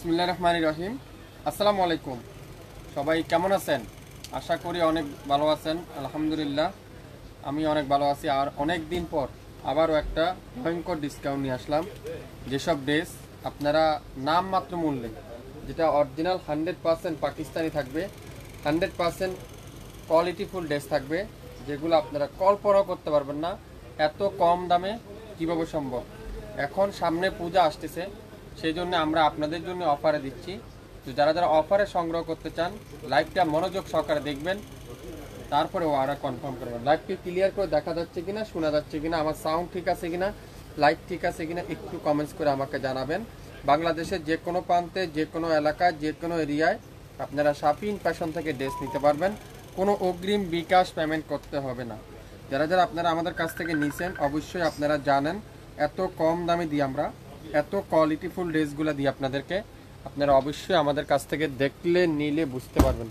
বিসমিল্লাহির রহমানির রহিম। আসসালামু আলাইকুম। সবাই কেমন আছেন? আশা করি অনেক ভালো আছেন। আলহামদুলিল্লাহ আমি অনেক ভালো আছি। আর অনেক দিন পর আবারও একটা ভয়ঙ্কর ডিসকাউন্ট নিয়ে আসলাম। যেসব ড্রেস আপনারা নামমাত্র মূল্যে, যেটা অরিজিনাল 100% পাকিস্তানি থাকবে, 100% কোয়ালিটিফুল ড্রেস থাকবে, যেগুলো আপনারা কল্পনাও করতে পারবেন না এত কম দামে কীভাবে সম্ভব। এখন সামনে পূজা আসতেছে, সেই জন্য আমরা আপনাদের জন্য অফারে দিচ্ছি। তো যারা যারা অফারে সংগ্রহ করতে চান, লাইভটা মনোযোগ সহকারে দেখবেন, তারপরে ওরা কনফার্ম করবেন লাইভটি ক্লিয়ার করে দেখা যাচ্ছে কিনা, শোনা যাচ্ছে কিনা, আমার সাউন্ড ঠিক আছে কিনা, লাইভ ঠিক আছে কিনা একটু কমেন্টস করে আমাকে জানাবেন। বাংলাদেশের যে কোনো প্রান্তে, যে কোনো এলাকায়, যে কোনো এরিয়ায় আপনারা শাপিন ফ্যাশন থেকে ড্রেস নিতে পারবেন। কোনো অগ্রিম বিকাশ পেমেন্ট করতে হবে না। যারা যারা আপনারা আমাদের কাছ থেকে নিছেন, অবশ্যই আপনারা জানেন এত কম দামে দিই আমরা, এত কোয়ালিটিফুল ড্রেসগুলো দিই আপনাদেরকে। আপনারা অবশ্যই আমাদের কাছ থেকে দেখলে নিলে বুঝতে পারবেন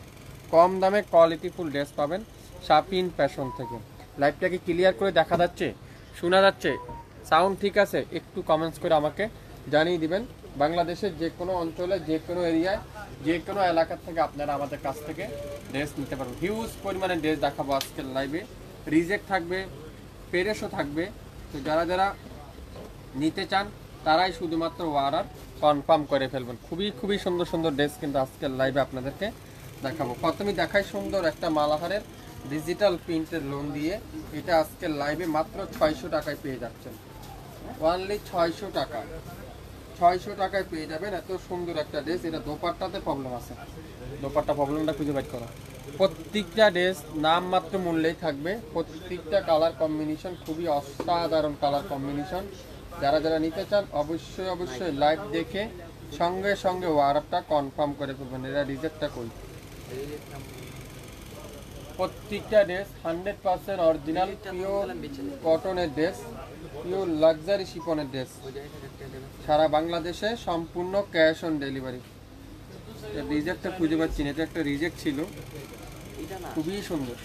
কম দামে কোয়ালিটিফুল ড্রেস পাবেন শাপিন ফ্যাশন থেকে। লাইভটাকে ক্লিয়ার করে দেখা যাচ্ছে, শোনা যাচ্ছে, সাউন্ড ঠিক আছে? একটু কমেন্টস করে আমাকে জানিয়ে দিবেন। বাংলাদেশের যে কোনো অঞ্চলে, যে কোনো এরিয়ায়, যে কোনো এলাকা থেকে আপনারা আমাদের কাছ থেকে ড্রেস নিতে পারবেন। হিউজ পরিমাণে ড্রেস দেখাবো আজকের লাইভে। রিজেক্ট থাকবে, পেরেশও থাকবে। তো যারা যারা নিতে চান তারাই শুধুমাত্র অর্ডার কনফার্ম করে ফেলবেন। খুবই সুন্দর সুন্দর ড্রেস কিন্তু আজকের লাইভে আপনাদেরকে দেখাবো। প্রথমে দেখাই সুন্দর একটা মালাহারের ডিজিটাল প্রিন্টের লোন দিয়ে। এটা আজকের লাইভে মাত্র 600 টাকায় পেয়ে যাচ্ছেন। ওনলি 600 টাকা, 600 টাকায় পেয়ে যাবেন এত সুন্দর একটা ড্রেস। এটা দোপাট্টাতে প্রবলেম আছে, দোপাট্টা প্রবলেমটা খুঁজে বাইর করো। প্রত্যেকটা ড্রেস নামমাত্র মূল্যেই থাকবে। প্রত্যেকটা কালার কম্বিনেশন খুবই অসাধারণ কালার কম্বিনেশন। যারা যারা নিতে চান অবশ্যই লাইভ দেখে সঙ্গে সঙ্গে অর্ডারটা কনফার্ম করে ফেলবেন। এরা রিজেক্টটা কই? প্রত্যেকটা ড্রেস 100% অরিজিনাল পিওর কটনের ড্রেস, পিওর লাক্সারি শিফনের ড্রেস। সারা বাংলাদেশে সম্পূর্ণ ক্যাশ অন ডেলিভারি। রিজেক্টটা খুঁজে পাচ্ছি না, এটা একটা রিজেক্ট ছিল, খুবই সুন্দর।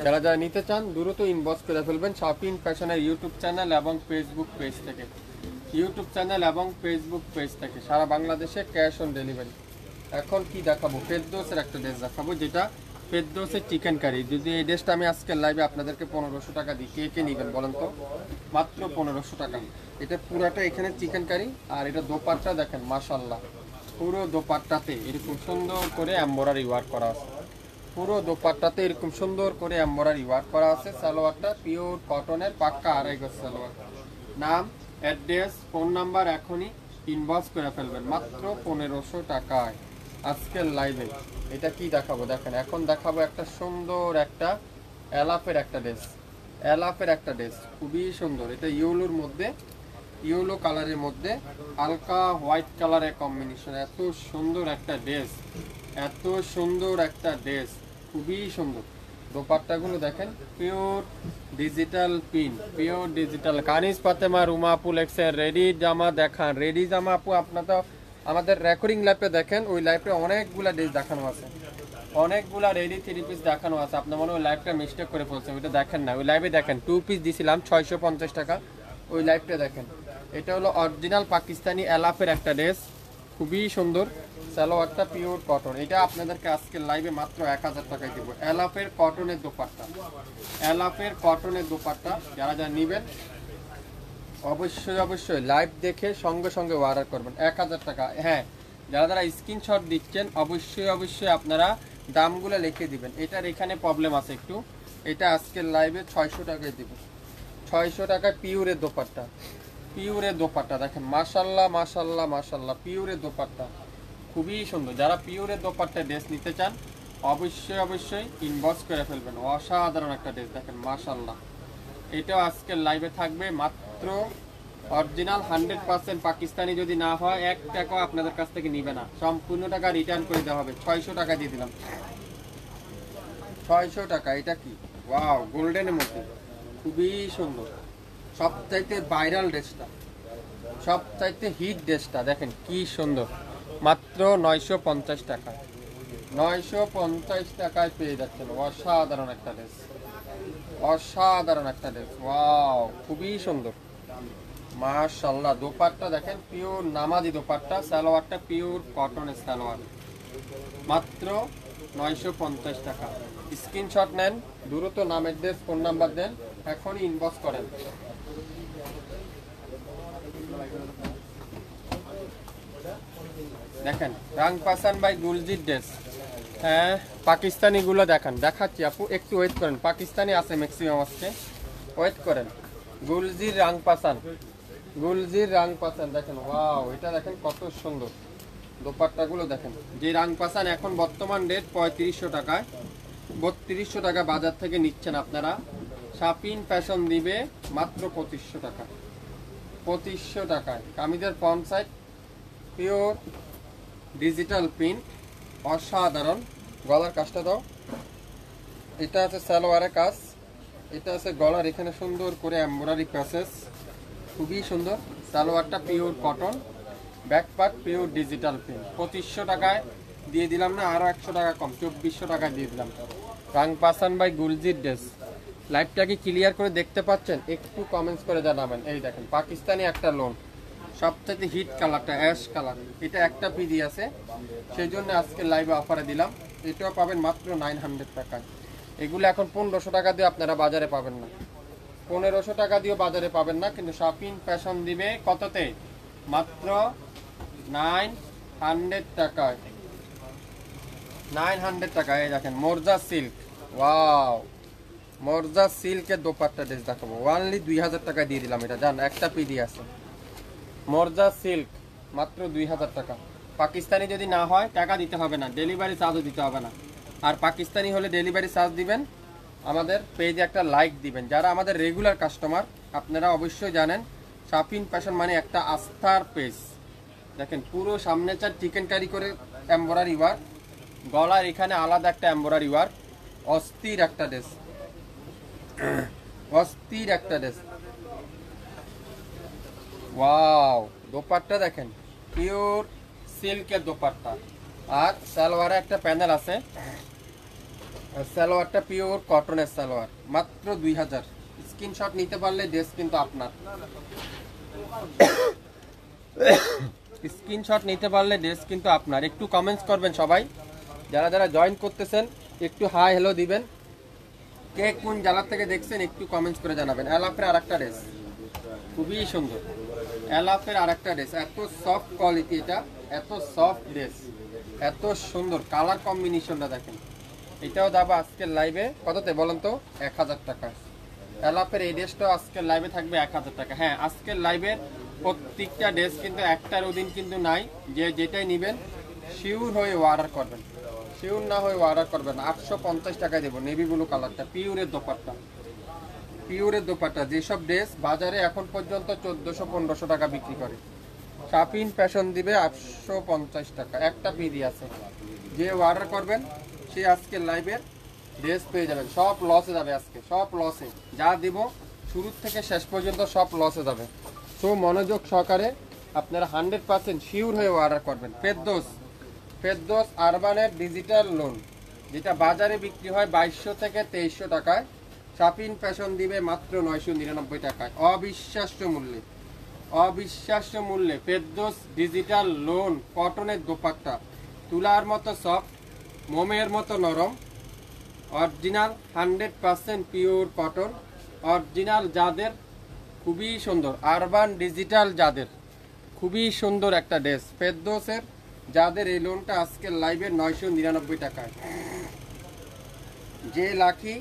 যারা যারা নিতে চান দ্রুত ইনবক্স করে ফেলবেন শাপিন ফ্যাশনের ইউটিউব চ্যানেল এবং ফেসবুক পেজ থেকে। ইউটিউব চ্যানেল এবং ফেসবুক পেজ থেকে সারা বাংলাদেশে ক্যাশ অন ডেলিভারি। এখন কি দেখাবো? ফেরদৌসের একটা ড্রেস দেখাবো, যেটা ফেরদৌসের চিকেন কারি। যদি এই ড্রেসটা আমি আজকের লাইভে আপনাদেরকে 1500 টাকা দিই, কে কে নেবেন বলেন তো? মাত্র 1500 টাকা। এটা পুরাটা এখানে চিকেন কারি। আর এটা দোপাট্টা দেখেন, মাশাআল্লাহ পুরো দোপাট্টাতে এরকম সুন্দর করে এমব্রয়ডারি ওয়ার্ক করা আছে। পুরো দোপাট্টাতে এরকম সুন্দর করে এমব্রয়ডারি ওয়ার্ক করা আছে। সালোয়ারটা পিওর কটনের পাক্কা আড়াই গজ সালোয়ার। নাম, অ্যাড্রেস, ফোন নাম্বার এখনই ইনবক্স করে ফেলবেন মাত্র 1500 টাকায় আজকের লাইভে। এটা কি দেখাবো দেখেন, এখন দেখাবো একটা সুন্দর একটা এলাফের একটা ড্রেস। এলাফের একটা ড্রেস খুবই সুন্দর। এটা ইয়েলোর মধ্যে, ইয়েলো কালারের মধ্যে হালকা হোয়াইট কালারের কম্বিনেশন। এত সুন্দর একটা ড্রেস, এত সুন্দর একটা ড্রেস, খুবই সুন্দর। দোপাট্টাগুলো দেখেন pure digital print, pure digital. Kaniz Fatema, Ruma আপু লেখছেন রেডি জামা দেখান। রেডি জামা আপু আপনার তো আমাদের রেকর্ডিং লাইভে দেখেন, ওই লাইভে অনেকগুলা ড্রেস দেখানো আছে, অনেকগুলা রেডি 3 পিস দেখানো আছে। আপনার মনে হয় লাইভটা মিস্টেক করে ফেলছেন, ওইটা দেখেন না। ওই লাইভে দেখেন 2 পিস দিছিলাম 650 টাকা, ওই লাইভটা দেখেন। এটা হলো অরিজিনাল পাকিস্তানি এলাফের একটা ড্রেস, খুবই সুন্দর। সালোয়ারটা পিওর কটন। এটা আপনাদেরকে আজকের লাইভে মাত্র 1000 টাকায় দেবো। এলাফের কটনের দোপাট্টা, এলাফের কটনের দোপাট্টা। যারা যারা নেবেন অবশ্যই লাইভ দেখে সঙ্গে সঙ্গে অর্ডার করবেন। 1000 টাকা। হ্যাঁ, যারা যারা স্ক্রিনশট দিচ্ছেন অবশ্যই আপনারা দামগুলো লিখে দিবেন। এটার এখানে প্রবলেম আছে একটু। এটা আজকের লাইভে 600 টাকায় দিব, 600 টাকায় পিওরের দোপাট্টা। পিওরের দোপাট্টা দেখেন, মাশাল্লাহ পিওরের দোপাট্টা খুবই সুন্দর। যারা পিওরের দোপাট্টা ড্রেস নিতে চান অবশ্যই ইনবক্স করে ফেলবেন। অসাধারণ একটা ড্রেস দেখেন, মাশাল্লাহ। এটাও আজকের লাইভে থাকবে মাত্র অরিজিনাল 100% পাকিস্তানি। যদি না হয় 1 টাকাও আপনাদের কাছ থেকে নিবে না, সম্পূর্ণ টাকা রিটার্ন করে দেওয়া হবে। 600 টাকা দিয়ে দিলাম, 600 টাকা। এটা কি ওয়াও, গোল্ডেনের মধ্যে খুবই সুন্দর। সবচাইতে ভাইরাল ড্রেসটা, সবচাইতে হিট ড্রেসটা দেখেন কি সুন্দর। মাত্র 950 টাকা, 950 টাকায় পেয়ে যাচ্ছেন। অসাধারণ একটা ড্রেস, অসাধারণ একটা ড্রেস। ওয়াও, খুবই সুন্দর, মাশাআল্লাহ, দোপাট্টা দেখেন পিওর নামাজি দোপাট্টা, সালোয়ারটা পিওর কটনের সালোয়ার, মাত্র 950 টাকা। স্ক্রিনশট নেন, দ্রুত নামের ড্রেস ফোন নাম্বার দেন, এখনই ইনবক্স করেন। দেখেন রাংপাসান বাই গুলজির ড্রেস। হ্যাঁ, পাকিস্তানি গুলো দেখান, দেখাচ্ছি আপু, একটু ওয়েট করেন। পাকিস্তানি আছে ম্যাক্সিমাম, আজকে ওয়েট করেন। গুলজির রাংপাসান, গুলজির রাংপাসান দেখেন, ওয়াও, এটা দেখেন কত সুন্দর দোপাট্টাগুলো দেখেন। যে রাংপাসান এখন বর্তমান রেট 3500 টাকায়, 3200 টাকা বাজার থেকে নিচ্ছেন আপনারা। শাপিন ফ্যাশন দিবে মাত্র 2500 টাকা, 2500 টাকায়। কামিজের front side pure digital print, অসাধারণ। গলার কাজটা দাও, এটা আছে সালোয়ারের কাজ, এটা আছে গলার এখানে সুন্দর করে এমব্রয়ডারি প্রসেস, খুবই সুন্দর। সালোয়ারটা pure cotton, back part pure digital print. 2500 টাকায় দিয়ে দিলাম না, আরও 100 টাকা কম, 2400 টাকায় দিয়ে দিলাম। রাংপাসান বাই গুলজির ড্রেস। লাইভটা কি ক্লিয়ার করে দেখতে পাচ্ছেন? একটু কমেন্টস করে জানাবেন। এই দেখেন পাকিস্তানি একটা লোন, সবথেকে হিট কালারটা অ্যাশ কালার, এটা একটা পিডি আছে, সেই জন্য আজকে লাইভে অফারে দিলাম। এটাও পাবেন মাত্র 900 টাকায়। এগুলো এখন 1500 টাকা দিয়ে আপনারা বাজারে পাবেন না, 1500 টাকা দিয়েও বাজারে পাবেন না, কিন্তু শাপিন ফ্যাশন দিবে কততে? মাত্র 900 টাকায়, 900 টাকা। এই দেখেন মোরজা সিল্ক, ওয়াও, মোরজা সিল্কের দোপাট্টা ড্রেস দেখাবো, ওনলি 2000 টাকা দিয়ে দিলাম। এটা জান, একটা পিডি আছে মোরজা সিল্ক, মাত্র 2000 টাকা। পাকিস্তানি যদি না হয় টাকা দিতে হবে না, ডেলিভারি চার্জও দিতে হবে না। আর পাকিস্তানি হলে ডেলিভারি চার্জ দিবেন, আমাদের পেজে একটা লাইক দিবেন। যারা আমাদের রেগুলার কাস্টমার, আপনারা অবশ্যই জানেন শাপিন ফ্যাশন মানে একটা আস্থার পেজ। দেখেন পুরো সামনে চার চিকেন কারি করে এমব্রয়ডারি ওয়ার্ক, গলার এখানে আলাদা একটা এমব্রয়ডারি ওয়ার্ক, অস্থির একটা ড্রেস, অস্থির একটা ড্রেস। ওয়াও, দোপাট্টা দেখেন পিওর সিল্কের দোপাট্টা, আর সালোয়ারে একটা প্যানেল আছে, সালোয়ারটা পিওর কটনের সালোয়ার, মাত্র 2000। স্ক্রিনশট নিতে পারলে ড্রেস কিন্তু আপনার, স্ক্রিনশট নিতে পারলে ড্রেস কিন্তু আপনার। একটু কমেন্টস করবেন সবাই, যারা যারা জয়েন করতেছেন একটু হাই হ্যালো দিবেন। কে কোন জেলা থেকে দেখছেন একটু কমেন্টস করে জানাবেন। এলাফের আরেকটা ড্রেস, খুবই সুন্দর, এলাফের আরেকটা ড্রেস, এত সফট কোয়ালিটি, এটা এত সফট ড্রেস, এত সুন্দর কালার কম্বিনেশনটা দেখেন। এটাও দাবা আজকের লাইভে কততে বলেন তো? 1000 টাকা। এলাফের এই ড্রেসটাও আজকের লাইভে থাকবে 1000 টাকা। হ্যাঁ, আজকের লাইভের প্রত্যেকটা ড্রেস কিন্তু একটার অধীন কিন্তু নাই, যে যেটাই নেবেন শিওর হয়ে অর্ডার করবেন, শিওর না হয়ে অর্ডার করবেন। 850 টাকায় দেবো, নেভি ব্লু কালারটা, পিওরের দোপাট্টা, পিওরের দোপাট্টা। যেসব ড্রেস বাজারে এখন পর্যন্ত 1400-1500 টাকা বিক্রি করে, শাপিন ফ্যাশন দিবে 850 টাকা। একটা পিডি আছে, যে অর্ডার করবেন সে আজকে লাইভের ড্রেস পেয়ে যাবেন। সব লসে যাবে আজকে, সব লসে, যা দিব শুরু থেকে শেষ পর্যন্ত সব লসে যাবে। সো মনোযোগ সহকারে আপনারা 100% শিওর হয়ে অর্ডার করবেন। ফেরদৌস, ফেরদৌস আরবানের ডিজিটাল লোন, যেটা বাজারে বিক্রি হয় 2200 থেকে 2300 টাকায়, শাপিন ফ্যাশন দিবে মাত্র 999 টাকায়। অবিশ্বাস্য মূল্যে, অবিশ্বাস্য মূল্যে ফেরদৌস ডিজিটাল লোন কটনের দোপাট্টা, তুলার মতো সফট, মোমের মতো নরম, অরিজিনাল 100% পিওর কটন, অরিজিনাল যাদের, খুবই সুন্দর। আরবান ডিজিটাল যাদের, খুবই সুন্দর একটা ড্রেস ফেরদৌসের, যাদের এই লোনটা আজকের লাইভে 999 টাকায়। যে লাকি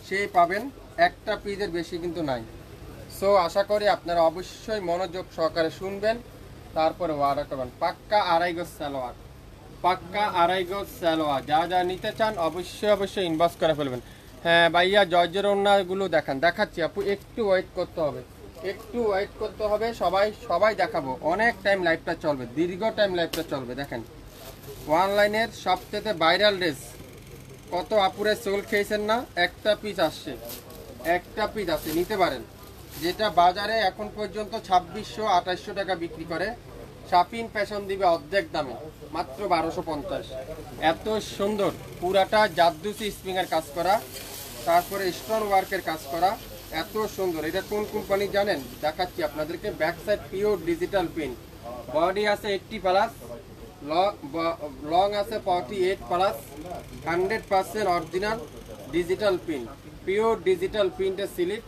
সে পাবেন, একটা পিসের বেশি কিন্তু নাই। সো আশা করি আপনারা অবশ্যই মনোযোগ সহকারে শুনবেন, তারপরে অর্ডার করবেন। পাক্কা আড়াই গজ সালোয়ার, পাক্কা আড়াই গজ সালোয়ার, যা যা নিতে চান অবশ্যই অবশ্যই ইনবক্স করে ফেলবেন। হ্যাঁ ভাইয়া, জর্জের ওড়নাগুলো দেখান, দেখাচ্ছি আপু, একটু ওয়েট করতে হবে, একটু ওয়েট করতে হবে। সবাই সবাই দেখাবো, অনেক টাইম লাইভটা চলবে, দীর্ঘ টাইম লাইভটা চলবে। দেখেন অনলাইনের সবচেয়ে ভাইরাল ড্রেস, কত আপুরে সোল খেয়েছেন না? একটা পিস আসছে, একটা পিস আছে, নিতে পারেন। যেটা বাজারে এখন পর্যন্ত 2600-2800 টাকা বিক্রি করে, শাপিন ফ্যাশন দিবে অর্ধেক দামে, মাত্র 1250। এত সুন্দর, পুরাটা জাদুসি স্প্রিংয়ের কাজ করা, তারপরে স্টোন ওয়ার্কের কাজ করা, এত সুন্দর। এটা কোন কোম্পানি জানেন? দেখাচ্ছি আপনাদেরকে। Back side pure digital print, body আছে 80 প্লাস, লং আছে 48 plus, 100% original digital print, pure digital প্রিন্টের স্লিপ।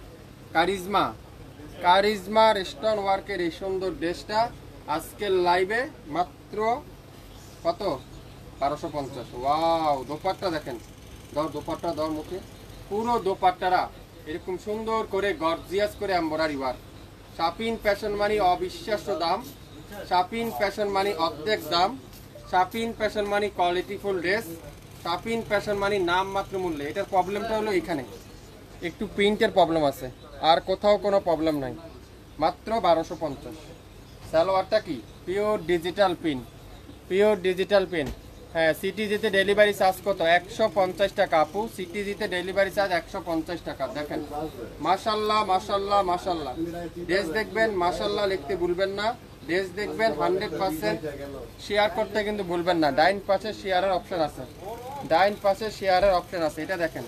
কারিজমা, কারিজমার স্টোন ওয়ার্কের এই সুন্দর ড্রেসটা আজকের লাইভে মাত্র কত? 1250। ওয়াও, দোপাট্টা দেখেন, দোপাট্টা দর মুখে, পুরো দোপাট্টারা এরকম সুন্দর করে গর্জিয়াস করে এমব্রয়ডারি ওয়ার্ক। শাপিন ফ্যাশন মানি অবিশ্বাস্য দাম, শাপিন ফ্যাশন মানি অর্ধেক দাম, শাপিন ফ্যাশন মানি কোয়ালিটিফুল ড্রেস, শাপিন ফ্যাশন মানি নাম মাত্র মূল্যে। এটার প্রবলেমটা হলো এখানে একটু প্রিন্টের প্রবলেম আছে, আর কোথাও কোনো প্রবলেম নাই। মাত্র 1250। সালোয়ারটা কি? Pure digital print, pure digital print. হ্যাঁ, সিটিজিতে ডেলিভারি চার্জ কত? 150 টাকা আপু। সিটিজিতে ডেলিভারি চার্জ 150 টাকা। দেখেন, মাশাল্লাহ মাশাল্লাহ মাশাল্লাহ। ড্রেস দেখবেন, মাশাল্লাহ লিখতে ভুলবেন না। ড্রেস দেখবেন 100%। শেয়ার করতে কিন্তু ভুলবেন না। ডাইন পাশে শেয়ারের অপশন আছে, ডাইন পাশে শেয়ারের অপশন আছে। এটা দেখেন,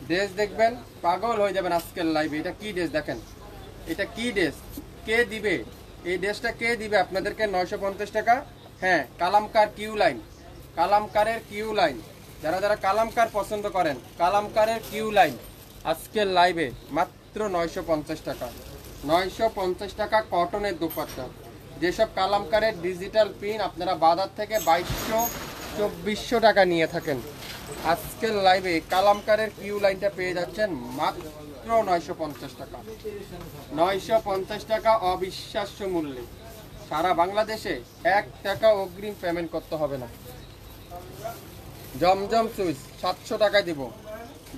ড্রেস দেখবেন পাগল হয়ে যাবেন আজকের লাইভে। এটা কি ড্রেস দেখেন, এটা কি ড্রেস? কে দিবে এই ড্রেসটা? কে দিবে আপনাদেরকে 950 টাকা? হ্যাঁ, কালামকার কিউ লাইন, কালামকারের কিউ লাইন। যারা যারা কালামকার পছন্দ করেন, কালামকারের কিউ লাইন আজকের লাইভে মাত্র 950 টাকা। 950 টাকা কটনের দুপাট্টা। যেসব কালামকারের ডিজিটাল প্রিন্ট আপনারা বাজার থেকে 2200-2400 টাকা নিয়ে থাকেন, আজকের লাইভে কালামকারের কিউ লাইনটা পেয়ে যাচ্ছেন মাত্র 950 টাকা। 950 টাকা অবিশ্বাস্য মূল্যে। সারা বাংলাদেশে 1 টাকা অগ্রিম পেমেন্ট করতে হবে না। জমজম সুইচ 700 টাকায় দিব।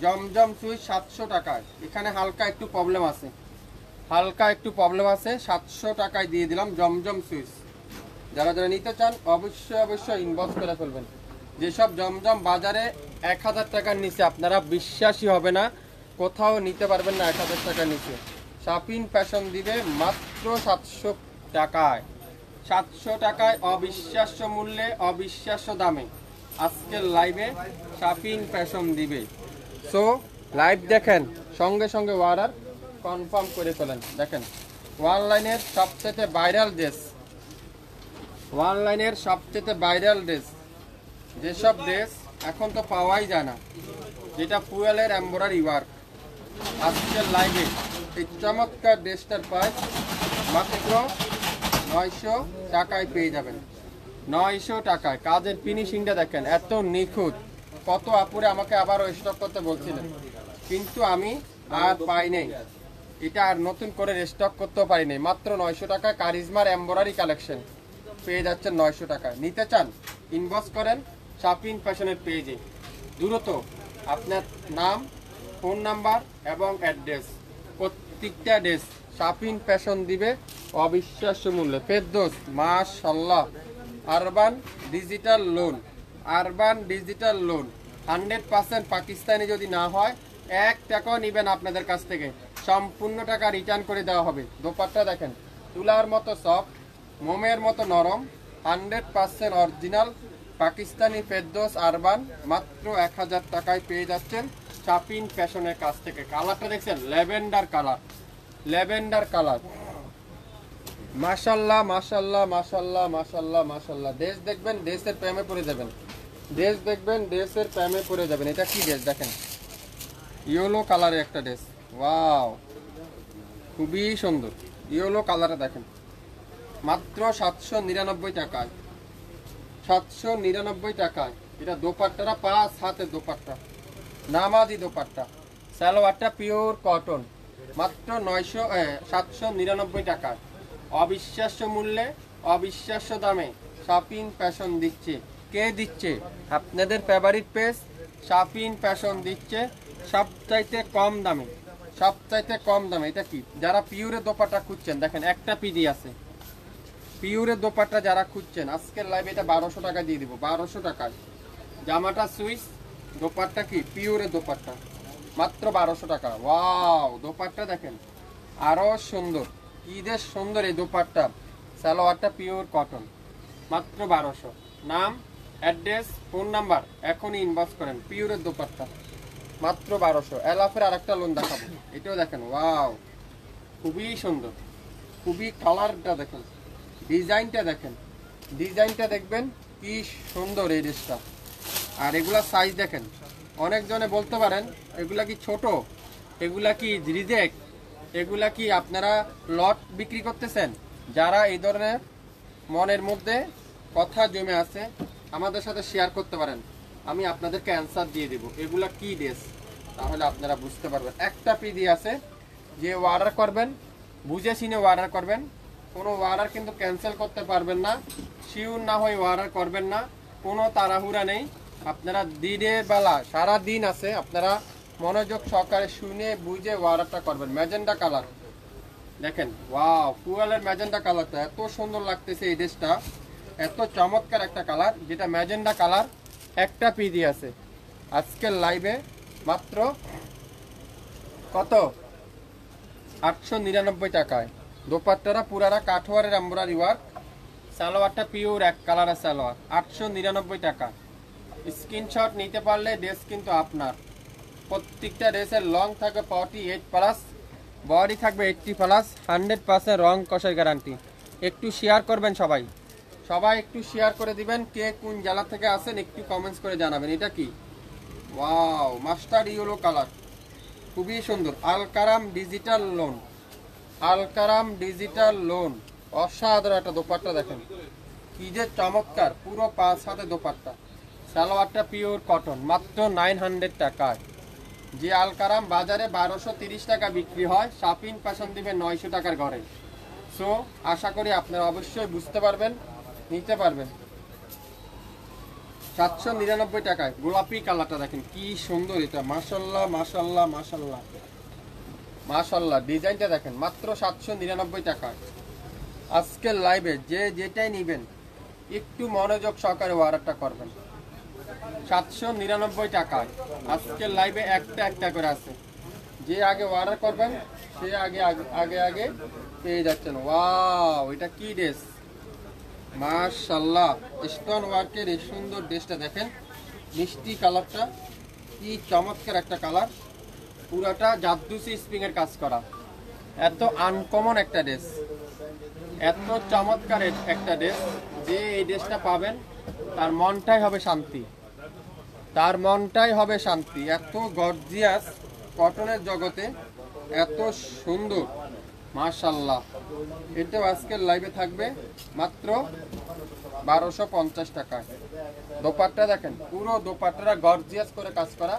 জমজম সুইচ 700 টাকায়। এখানে হালকা একটু প্রবলেম আছে, হালকা একটু প্রবলেম আছে। 700 টাকায় দিয়ে দিলাম জমজম সুইচ। যারা যারা নিতে চান অবশ্যই অবশ্যই ইনবক্স করে ফেলবেন। যেসব জমজম বাজারে 1000 টাকার নিচে, আপনারা বিশ্বাসই হবে না, কোথাও নিতে পারবেন না 1000 টাকার নিচে। শাপিন ফ্যাশন দিবে মাত্র 700 টাকায়। 700 টাকায় অবিশ্বাস্য মূল্যে, অবিশ্বাস্য দামে আজকের লাইভে শাপিন ফ্যাশন দিবে। সো লাইভ দেখেন, সঙ্গে সঙ্গে অর্ডার কনফার্ম করে ফেলেন। দেখেন, অনলাইনের সবচেয়ে ভাইরাল ড্রেস, অনলাইনের সবচেয়ে ভাইরাল ড্রেস, যেসব ড্রেস এখন তো পাওয়াই যায় না, যেটা ফুয়েলের এমব্রয়ডারি ওয়ার্ক। আজকের লাইভে এই চমৎকার ড্রেসটার প্রাইস মাত্র 900 টাকায় পেয়ে যাবেন। 900 টাকায়। কাজের ফিনিশিংটা দেখেন, এত নিখুঁত। কত আপুরে আমাকে আবারও স্টক করতে বলছিলেন, কিন্তু আমি আর পাই নাই, এটা আর নতুন করে স্টক করতেও পারি নাই। মাত্র 900 টাকায় কারিজমার এমব্রয়ডারি কালেকশন পেয়ে যাচ্ছেন 900 টাকায়। নিতে চান ইনবক্স করেন শাপিন ফ্যাশনের পেজে। দ্রুত আপনার নাম, ফোন নাম্বার এবং অ্যাড্রেস, প্রত্যেকটা ড্রেস শাপিন ফ্যাশন দিবে অবিশ্বাস্য মূল্যে। ফেরদৌস মাশাল্লাহ, urban digital loan, urban digital loan 100% Pakistani যদি না হয় 1 টাকাও নেবেন আপনাদের কাছ থেকে, সম্পূর্ণ টাকা রিটার্ন করে দেওয়া হবে। দোপাট্টা দেখেন, তুলার মতো সফট, মোমের মতো নরম, 100% অরিজিনাল পাকিস্তানি ফেরদৌস আরবান মাত্র 1000 টাকায় পেয়ে যাচ্ছেন শাপিন ফ্যাশনের কাছ থেকে। কালারটা দেখছেন, ল্যাভেন্ডার কালার, ল্যাভেন্ডার কালার। মাশাল্লাহ মাশাল্লাহ মাশাল্লাহ মাশাল্লাহ মাশাল্লাহ। ড্রেস দেখবেন, ড্রেসের প্রেমে পড়ে যাবেন। ড্রেস দেখবেন, ড্রেসের প্রেমে পড়ে যাবেন। এটা কি ড্রেস দেখেন, ইয়েলো কালারের একটা ড্রেস। ওয়াও, খুবই সুন্দর। ইয়েলো কালারে দেখেন, মাত্র 799 টাকায়, 799 টাকায়। এটা দোপাট্টাটা 5 হাতের দোপাট্টা, নামাজি দোপাট্টা। সালোয়ারটা পিওর কটন, মাত্র 799 টাকায়। অবিশ্বাস্য মূল্যে, অবিশ্বাস্য দামে শাপিন ফ্যাশন দিচ্ছে। কে দিচ্ছে? আপনাদের ফেভারিট পেজ শাপিন ফ্যাশন দিচ্ছে সবচাইতে কম দামে, সবচাইতে কম দামে। এটা কি? যারা পিওরের দোপাট্টা খুঁজছেন, দেখেন একটা পিডি আছে পিওরের দোপাট্টা যারা খুঁজছেন, আজকের লাইভে এটা 1200 টাকা দিয়ে দিব। 1200 টাকায় জামাটা সুইস, দোপাট্টা কি পিওরের দোপাট্টা, মাত্র 1200 টাকা। ওয়াও, দোপাট্টা দেখেন আরো সুন্দর, কি দেশ সুন্দর এই দোপাট্টা। সালোয়ারটা পিওর কটন, মাত্র 1200। নাম, অ্যাড্রেস, ফোন নাম্বার এখনই ইনবক্স করেন। পিওরের দোপাট্টা, মাত্র 1200। এলাফের আরেকটা লোন দেখাবো, এটাও দেখেন, ওয়াও খুবই সুন্দর, খুবই কালারটা দেখেন, ডিজাইনটা দেখেন, ডিজাইনটা দেখবেন কি সুন্দর এই ড্রেসটা। আর এগুলা সাইজ দেখেন, অনেকজনে বলতে পারেন এগুলা কি ছোট, এগুলা কি রিজেক্ট, এগুলা কি আপনারা লট বিক্রি করতেছেন? যারা এই ধরনের মনের মধ্যে কথা জমে আছে আমাদের সাথে শেয়ার করতে পারেন, আমি আপনাদেরকে অ্যান্সার দিয়ে দেব এগুলা কি ড্রেস, তাহলে আপনারা বুঝতে পারবেন। একটা পিডি আছে, যে অর্ডার করবেন বুঝে শুনে অর্ডার করবেন, কোনো অর্ডার কিন্তু ক্যান্সেল করতে পারবেন না, শিওর না হয়ে অর্ডার করবেন না, কোনো তাড়াহুড়া নেই। আপনারা দিনের বেলা সারা দিন আছে, আপনারা মনোযোগ সহকারে শুনে বুঝে অর্ডারটা করবেন। ম্যাজেন্ডা কালার দেখেন, ওয়াও ফুয়ালের ম্যাজেন্ডা কালারটা এত সুন্দর লাগতেছে, এই ড্রেসটা এত চমৎকার একটা কালার, যেটা ম্যাজেন্ডা কালার। একটা পিডি আছে আজকের লাইভে মাত্র কত, 899 টাকায়। দোপাট্টারা পুরারা কাঠওয়ারের এমব্রয়ডারি ওয়ার্ক, সালোয়ারটা পিওর এক কালারের সালোয়ার, 899 টাকা। স্ক্রিনশট নিতে পারলে ড্রেস কিন্তু আপনার। প্রত্যেকটা ড্রেসের লং থাকবে 48+, বডি থাকবে 80+, 100% রং কষের গ্যারান্টি। একটু শেয়ার করবেন সবাই, সবাই একটু শেয়ার করে দিবেন। কে কোন জেলা থেকে আসেন একটু কমেন্টস করে জানাবেন। এটা কি, ওয়াও মাস্টার্ড ইয়েলো কালার, খুবই সুন্দর। Alkaram digital loan, Alkaram digital loan, অসাধারণ একটা দোপাট্টা দেখেন কি যে চমৎকার, পুরো 5 হাতে দোপাট্টা। সালোয়ারটা পিওর কটন, মাত্র 900 টাকায়। যে আলকারাম বাজারে 1230 টাকা বিক্রি হয়, শাপিং ফ্যাশন দিবে 900 টাকার ঘরে। সো আশা করি আপনারা অবশ্যই বুঝতে পারবেন, নিতে পারবেন। 799 টাকায় গোলাপি কালারটা দেখেন কি সুন্দর, এটা মাশাল্লাহ মাশাল্লাহ মাশাল্লাহ মাশাল্লাহ, ডিজাইনটা দেখেন, মাত্র 799 টাকায়। আজকের লাইভে যে যেটাই নেবেন একটু মনোযোগ সহকারে অর্ডারটা করবেন। 799 টাকায় আজকের লাইভে একটা একটা করে আছে, যে আগে অর্ডার করবেন সে আগে আগে আগে পেয়ে যাচ্ছেন। ওয়াও এটা কি ড্রেস, মাশাআল্লাহ স্টোন ওয়ার্কের এই সুন্দর ড্রেসটা দেখেন, মিষ্টি কালারটা কি চমৎকার একটা কালার, পুরাটা জাদুসি স্প্রিং এর কাজ করা। এত আনকমন একটা ড্রেস, এত চমৎকার একটা ড্রেস, যে এই ড্রেসটা পাবেন তার মনটাই হবে শান্তি, তার মনটাই হবে শান্তি। এত গর্জিয়াস কটনের জগতে এত সুন্দর, মাশাআল্লাহ। এটাও আজকের লাইভে থাকবে মাত্র 1250 টাকায়। দোপাট্টা দেখেন, পুরো দোপাট্টাটা গর্জিয়াস করে কাজ করা,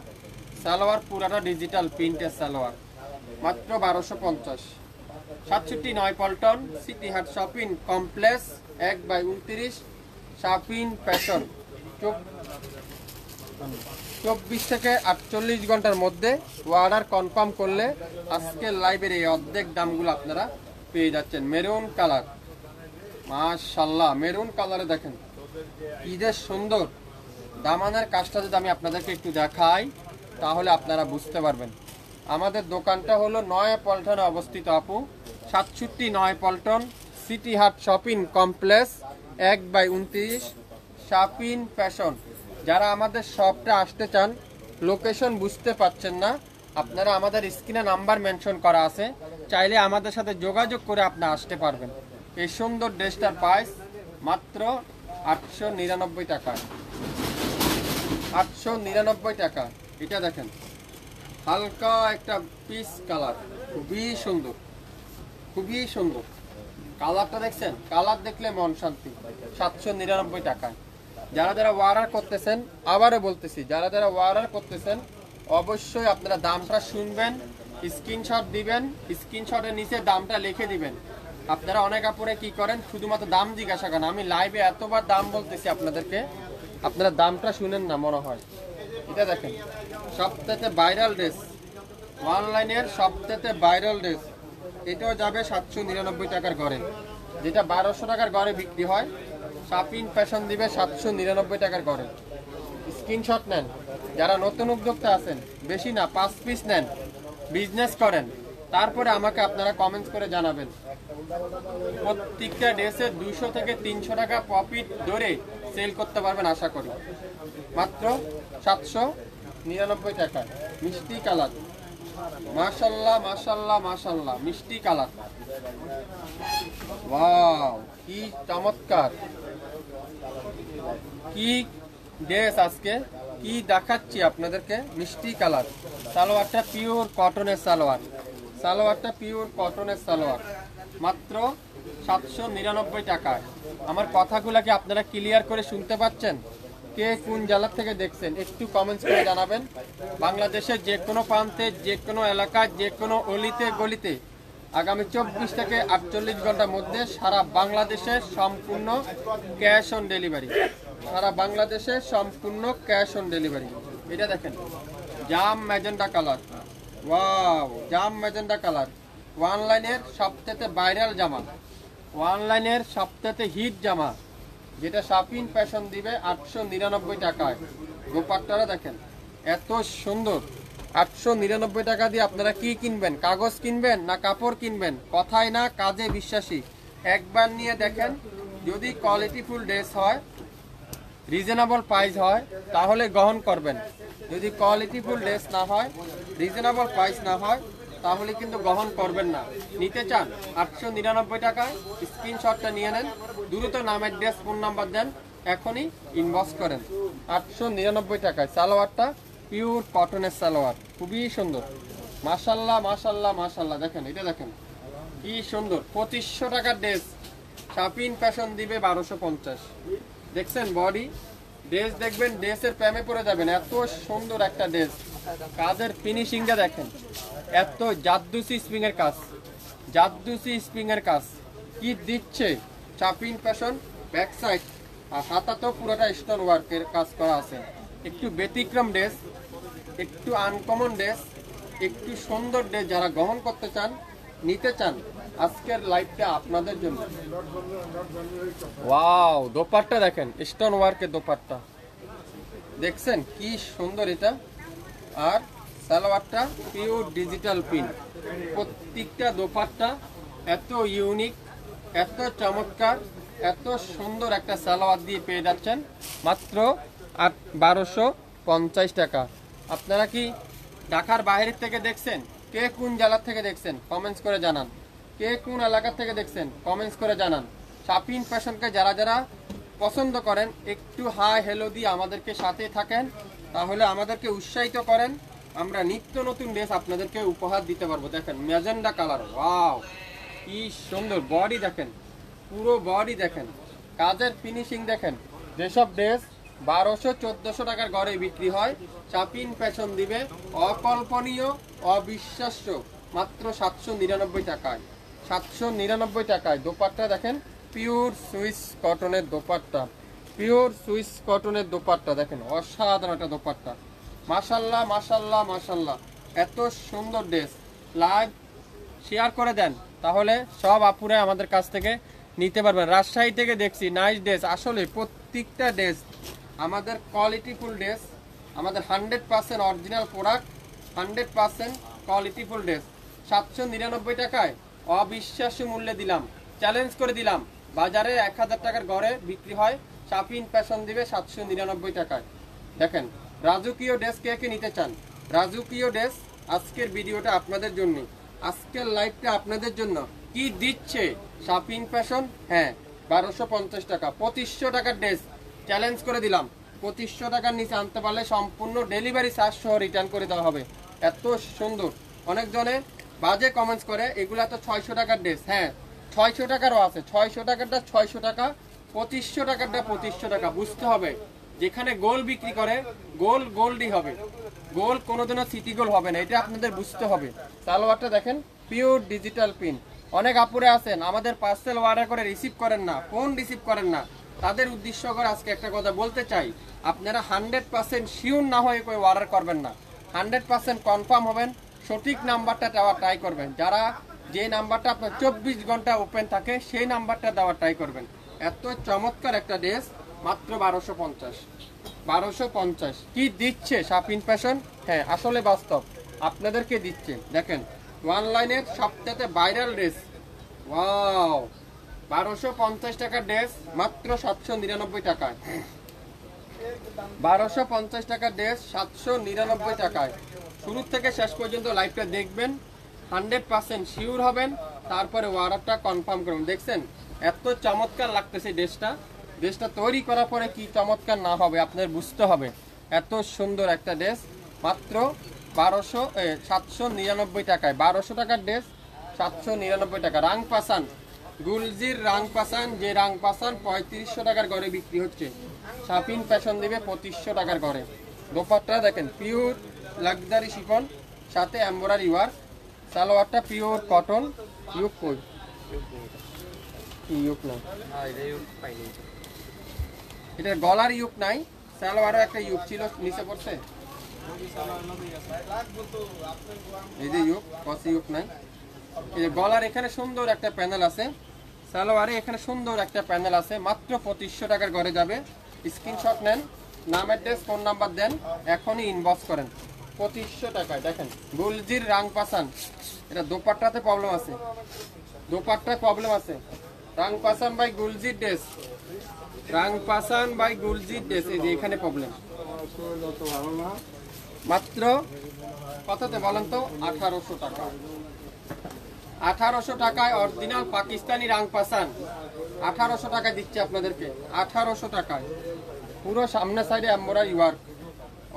সালোয়ার পুরাটা ডিজিটাল প্রিন্টের সালোয়ার, মাত্র 1250। 67 পল্টন সিটি হাট শপিং কমপ্লেক্স 1/29 শপিং ফ্যাশন। 24 থেকে 48 ঘন্টার মধ্যে অর্ডার কনফার্ম করলে আজকের লাইভের এই অর্ধেক দামগুলো আপনারা পেয়ে যাচ্ছেন। মেরুন কালার, মাশাআল্লাহ মেরুন কালারে দেখেন কি যে সুন্দর। দামানের কাজটা যদি আমি আপনাদেরকে একটু দেখাই তাহলে আপনারা বুঝতে পারবেন। আমাদের দোকানটা হলো নয়া পল্টনে অবস্থিত আপু, 67 পল্টন সিটি হাট শপিং কমপ্লেক্স 1/29 শপিং ফ্যাশন। যারা আমাদের শপটা আসতে চান, লোকেশন বুঝতে পারছেন না, আপনারা আমাদের স্ক্রিনে নাম্বার মেনশন করা আছে, চাইলে আমাদের সাথে যোগাযোগ করে আপনি আসতে পারবেন। এই সুন্দর ড্রেসটার প্রাইস মাত্র 899 টাকা, 899 টাকা। এটা দেখেন হালকা একটা পিচ কালার, খুবই সুন্দর, খুবই সুন্দর কালারটা দেখছেন, কালার দেখলে মন শান্তি। 799 টাকায়। যারা যারা অর্ডার করতেছেন, আবারও বলতেছি, যারা যারা অর্ডার করতেছেন অবশ্যই আপনারা দামটা শুনবেন, স্ক্রিনশট দিবেন, স্ক্রিনশটের নিচে দামটা লিখে দিবেন। আপনারা অনেক আপুরে কি করেন, শুধুমাত্র দাম জিজ্ঞাসা করেন। আমি লাইভে এতবার দাম বলতেছি আপনাদেরকে, আপনারা দামটা শুনেন না মনে হয়। এটা দেখেন সবথেকে ভাইরাল ড্রেস, অনলাইনের সবথেকে ভাইরাল ড্রেস, এটাও যাবে 799 টাকার ঘরে, যেটা 1200 টাকার ঘরে বিক্রি হয়। শপিং ফ্যাশন দিবে 799 টাকার ঘরে। স্ক্রিনশট নেন, যারা নতুন উদ্যোক্তা আছেন, বেশি না 5 পিস নেন, বিজনেস করেন, তারপরে আমাকে আপনারা কমেন্টস করে জানাবেন। প্রত্যেকটা ড্রেসে 200 থেকে 300 টাকা প্রফিট ধরে সেল করতে পারবেন আশা করি। মাত্র 99 টাকায় মিষ্টি কালার। মাশাআল্লাহ মাশাআল্লাহ মাশাআল্লাহ, মিষ্টি কালার। ওয়াও, কি চমৎকার, কি ড্রেস আজকে কি দেখাচ্ছি আপনাদেরকে। মিষ্টি কালার, সালোয়ারটা পিওর কটনের সালোয়ার, সালোয়ারটা পিওর কটনের সালোয়ার, মাত্র 799 টাকায়। আমার কথাগুলো কি আপনারা ক্লিয়ার করে শুনতে পাচ্ছেন? কে কোন জেলার থেকে দেখছেন একটু কমেন্টস করে জানাবেন। বাংলাদেশের যে কোনো প্রান্তে, যে কোনো এলাকায়, যে কোনো অলিতে গলিতে আগামী 24 থেকে 48 ঘন্টার মধ্যে সারা বাংলাদেশে সম্পূর্ণ ক্যাশ অন ডেলিভারি, সারা বাংলাদেশে সম্পূর্ণ ক্যাশ অন ডেলিভারি। এটা দেখেন, জাম ম্যাজেন্ডা কালার। ওয়াও, জাম ম্যাজেন্ডা কালার, অনলাইনের সবথেকে ভাইরাল জামা, অনলাইনের সবথেকে হিট জামা, যেটা শাপিন ফ্যাশন দিবে 899 টাকায়। দোপাট্টাটা দেখেন এত সুন্দর। 899 টাকা দিয়ে আপনারা কি কিনবেন? কাগজ কিনবেন না কাপড় কিনবেন? কথায় না কাজে বিশ্বাসী। একবার নিয়ে দেখেন, যদি কোয়ালিটিফুল ড্রেস হয়, রিজনেবল প্রাইস হয়, তাহলে গ্রহণ করবেন। যদি কোয়ালিটিফুল ড্রেস না হয়, রিজনেবল প্রাইস না হয়, তাহলে কিন্তু গ্রহণ করবেন না। নিতে চান 899 টাকায়, স্ক্রিনশটটা নিয়ে নেন, দ্রুত নামের ড্রেস ফোন নাম্বার দেন, এখনই ইনবক্স করেন। 899 টাকায় সালোয়ারটা পিওর কটনের সালোয়ার, খুবই সুন্দর। মাশাল্লাহ মাশাল্লাহ মাশাল্লাহ, দেখেন এটা দেখেন কি সুন্দর। 2500 টাকার ড্রেস শাপিন ফ্যাশন দিবে 1250। দেখছেন বডি ড্রেস, দেখবেন ড্রেসের প্রেমে পড়ে যাবেন। এত সুন্দর একটা ড্রেস, কাজের ফিনিশিংটা দেখেন, এত জাদুসি স্প্রিং এর কাজ, জাদুসি স্প্রিং এর কাজ কি দিচ্ছে শাপিন ফ্যাশন। ব্যাক সাইড আর হাতা তো পুরোটা স্টোন ওয়ার্কের কাজ করা আছে। একটু ব্যতিক্রম ড্রেস, একটু আনকমন ড্রেস, একটু সুন্দর ড্রেস যারা গ্রহণ করতে চান, নিতে চান, আজকের লাইভটা আপনাদের জন্য। ওয়াও, দোপাট্টা দেখেন, স্টোন ওয়ার্কের দোপাট্টা দেখছেন কি সুন্দর এটা। আর সালোয়ারটা পিওর ডিজিটাল প্রিন্ট। প্রত্যেকটা দোপাট্টা এত ইউনিক, এত চমৎকার, এত সুন্দর একটা সালোয়ার দিয়ে পেয়ে যাচ্ছেন মাত্র 1250 টাকা। আপনারা কি ঢাকার বাইরের থেকে দেখছেন? কে কোন জেলার থেকে দেখছেন কমেন্টস করে জানান। কে কোন এলাকা থেকে দেখছেন কমেন্টস করে জানান। শাপিন ফ্যাশনকে যারা যারা পছন্দ করেন, একটু হাই হ্যালো দিয়ে আমাদেরকে সাথে থাকেন, তাহলে আমাদেরকে উৎসাহিত করেন। আমরা নিত্য নতুন ড্রেস আপনাদেরকে উপহার দিতে পারবো। দেখেন ম্যাজেন্ডা কালার, ওয়াও কি সুন্দর। বডি দেখেন, পুরো বডি দেখেন, কাজের ফিনিশিং দেখেন। যেসব ড্রেস 1200-1400 টাকার ঘরে বিক্রি হয়, শাপিন ফ্যাশন দিবে অকল্পনীয়, অবিশ্বাস্য মাত্র 799 টাকায়। 799 টাকায় দোপাট্টা দেখেন, পিওর সুইস কটনের দোপাট্টা, পিওর সুইস কটনের দোপাট্টা দেখেন, অসাধারণ একটা দোপাট্টা। মাশাল্লাহ মাশাল্লাহ মাশাল্লাহ, এত সুন্দর ড্রেস। লাইভ শেয়ার করে দেন, তাহলে সব আপুরে আমাদের কাছ থেকে নিতে পারবেন। রাজশাহী থেকে দেখছি নাইস ড্রেস। আসলে প্রত্যেকটা ড্রেস আমাদের কোয়ালিটিফুল ড্রেস, আমাদের 100% অরিজিনাল প্রোডাক্ট, 100% কোয়ালিটিফুল ড্রেস। 799 টাকায় অবিশ্বাস্য মূল্যে দিলাম, চ্যালেঞ্জ করে দিলাম। বাজারে 1000 টাকার ঘরে বিক্রি হয়, শাপিন ফ্যাশন দিবে 799 টাকায়। দেখেন রাজকীয় ড্রেস কে কে নিতে চান? রাজকীয় ড্রেস আজকের ভিডিওটা আপনাদের জন্য, আজকের লাইভটা আপনাদের জন্য। কি দিচ্ছে শাপিন ফ্যাশন? হ্যাঁ, 1250 টাকা। 2500 টাকার ড্রেস চ্যালেঞ্জ করে দিলাম, 2500 টাকার নিচে আনতে পারলে সম্পূর্ণ ডেলিভারি চার্জ সহ রিটার্ন করে দেওয়া হবে। এত সুন্দর। অনেকজনে বাজে কমেন্টস করে এগুলা তো 600 টাকার ড্রেস। হ্যাঁ, 600 টাকারও আছে। 600 টাকারটা 600 টাকা, 2500 টাকারটা 2500 টাকা। বুঝতে হবে, যেখানে গোল বিক্রি করে গোল গোল্ডই হবে, গোল কোনোদিনও সিটি গোল হবে না, এটা আপনাদের বুঝতে হবে। সালোয়ারটা দেখেন, পিওর ডিজিটাল প্রিন্ট। অনেক আপুরে আছেন আমাদের পার্সেল অর্ডার করে রিসিভ করেন না, ফোন রিসিভ করেন না, তাদের উদ্দেশ্য করে আজকে একটা কথা বলতে চাই। আপনারা 100% শিওর না হয়ে কেউ অর্ডার করবেন না, 100% কনফার্ম হবেন, সঠিক নাম্বারটা দেওয়ার ট্রাই করবেন। যারা যে নাম্বারটা আপনার 24 ঘন্টা ওপেন থাকে সেই নাম্বারটা দেওয়ার ট্রাই করবেন। এত চমৎকার একটা ড্রেস মাত্র 1250। 1250 কি দিচ্ছে শাপিন ফ্যাশন? হ্যাঁ, আসলে বাস্তব, আপনাদেরকে দিচ্ছে। দেখেন অনলাইনের সবচেয়ে ভাইরাল ড্রেস। ওয়াও, 1250 টাকার ড্রেস মাত্র 799 টাকায়। 1250 টাকা ড্রেস 799 টাকায়। শুরু থেকে শেষ পর্যন্ত লাইভটা দেখবেন, 100% শিওর হবেন, তারপরে অর্ডারটা কনফার্ম করবেন। দেখছেন এত চমৎকার লাগতেছে ড্রেসটা তৈরি করার পরে কি চমৎকার না হবে আপনাদের বুঝতে হবে। এত সুন্দর একটা ড্রেস মাত্র 799 টাকায়। 1200 টাকার ড্রেস 799 টাকা। রাং পাসান, গুলজির রাং পাসান, যে রাং পাসান 3500 টাকার ঘরে বিক্রি হচ্ছে, শাপিন ফ্যাশন দিবে 2500 টাকার ঘরে। দোপাট্টা দেখেন পিওর লাক্সারি শিফন, সাথে এমব্রয়ডারি ওয়ার্ক। সালোয়ারটা পিওর কটন। ইউক কই ইউক না, এটা গলার ইউক নাই, সালোয়ারও একটা ইউক ছিল নিচে পড়ছে, এই যে ইউক কস ইউক নাই। এই যে গলার এখানে সুন্দর একটা প্যানেল আছে, সালোয়ারে এখানে সুন্দর একটা প্যানেল আছে। মাত্র 2500 টাকার ঘরে যাবে। স্ক্রিনশট নেন, নাম অ্যাড্রেস ফোন নাম্বার দেন, এখনই ইনবক্স করেন। 2500 টাকায় দেখেন গুলজির রাং পাসান। এটা দোপাট্টাতে প্রবলেম আছে, দোপাট্টায় প্রবলেম আছে। রাং পাসান বাই গুলজির ড্রেস, রাং পাসান বাই গুলজির ড্রেস, এই যে এখানে প্রবলেম। মাত্র কততে বলেন তো? 1800 টাকা। 1800 টাকায় অরিজিনাল পাকিস্তানি রাং পাসান 1800 টাকায় দিচ্ছে আপনাদেরকে। 1800 টাকায় পুরো সামনে সাইডে এমব্রয়ডারি ওয়ার্ক,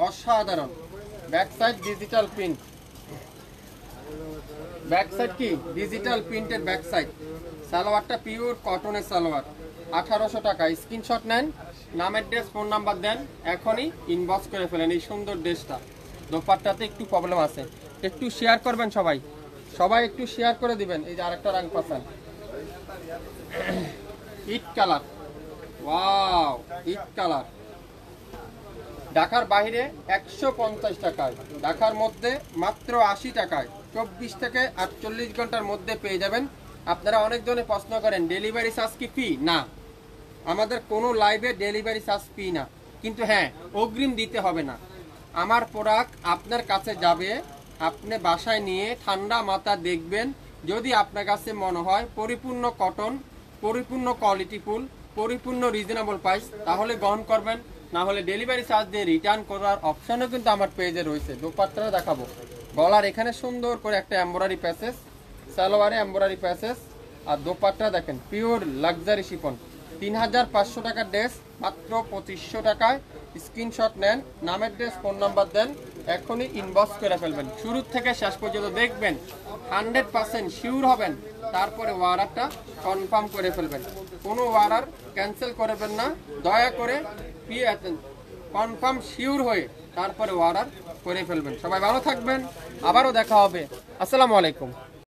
অসাধারণ। Back side digital print, back side কি ডিজিটাল প্রিন্টের ব্যাক সাইড। সালোয়ারটা পিওর কটনের সালোয়ার। 1800 টাকা। স্ক্রিনশট নেন, নাম অ্যাড্রেস ফোন নাম্বার দেন, এখনই ইনবক্স করে ফেলেন এই সুন্দর ড্রেসটা। দোপাট্টাতে একটু প্রবলেম আছে, একটু শেয়ার করবেন সবাই, সবাই একটু শেয়ার করে দিবেন। এই যে আরেকটা রাং পাসান, ইট কালার, ওয়াও ইট কালার। ঢাকার বাইরে 150 টাকায়, ঢাকার মধ্যে মাত্র 80 টাকায়। 24 থেকে 48 ঘন্টার মধ্যে পেয়ে যাবেন। আপনারা অনেকজনে প্রশ্ন করেন ডেলিভারি চার্জ কি ফি? না, আমাদের কোনো লাইভে ডেলিভারি চার্জ ফি না, কিন্তু হ্যাঁ অগ্রিম দিতে হবে না। আমার প্রোডাক্ট আপনার কাছে যাবে, আপনি বাসায় নিয়ে ঠান্ডা মাথা দেখবেন। যদি আপনার কাছে মনে হয় পরিপূর্ণ কটন, পরিপূর্ণ কোয়ালিটিফুল, পরিপূর্ণ রিজনেবল প্রাইস, তাহলে গ্রহণ করবেন। না হলে ডেলিভারি চার্জ দিয়ে রিটার্ন করার অপশনও কিন্তু আমার পেজে রয়েছে। দোপাট্টাটা দেখাবো, গলার এখানে সুন্দর করে একটা এমব্রয়ডারি প্যাসেজ, সালোয়ারে এমব্রয়ডারি প্যাসেজ, আর দোপাট্টা দেখেন পিওর লাক্সারি শিফন। 3500 টাকার ড্রেস মাত্র 2500 টাকায়। স্ক্রিনশট নেন, নাম অ্যাড্রেস ফোন নাম্বার দেন, এখনই ইনবক্স করে ফেলবেন। শুরু থেকে শেষ পর্যন্ত দেখবেন, 100% শিওর হবেন, তারপরে অর্ডারটা কনফার্ম করে ফেলবেন। কোনো অর্ডার ক্যান্সেল করবেন না, দয়া করে কনফার্ম শিওর হয়ে তারপরে অর্ডার করে ফেলবেন। সবাই ভালো থাকবেন, আবারও দেখা হবে। আসসালামু আলাইকুম।